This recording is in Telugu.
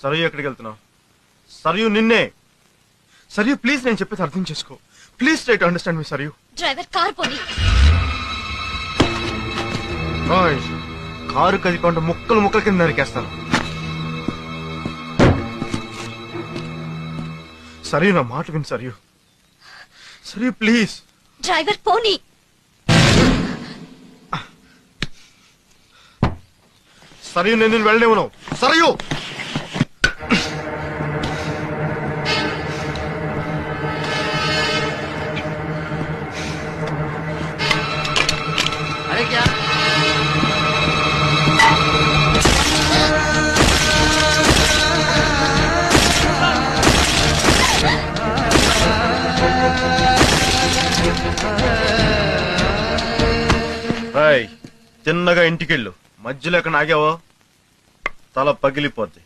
సరయు ఎక్కడికి వెళ్తున్నావు? సరయు నిన్నే. సరయు ప్లీజ్, నేను చెప్పేది అర్థం చేసుకో. Please try to understand me Sarayu. Driver car పోనీ. కారు కదిపంటే ముక్కలు ముక్కల కింద నరికేస్తాను. సరయు నా మాట విను సరయు. సరయు ప్లీజ్. డ్రైవర్ పోనీ. సరయు నేను వెళ్ళలేవును. సరయు अरे क्या రాయ్, తిన్నగా ఇంటికెళ్ళు. మధ్యలో ఎక్కడ ఆగావో తల పగిలిపోద్ది.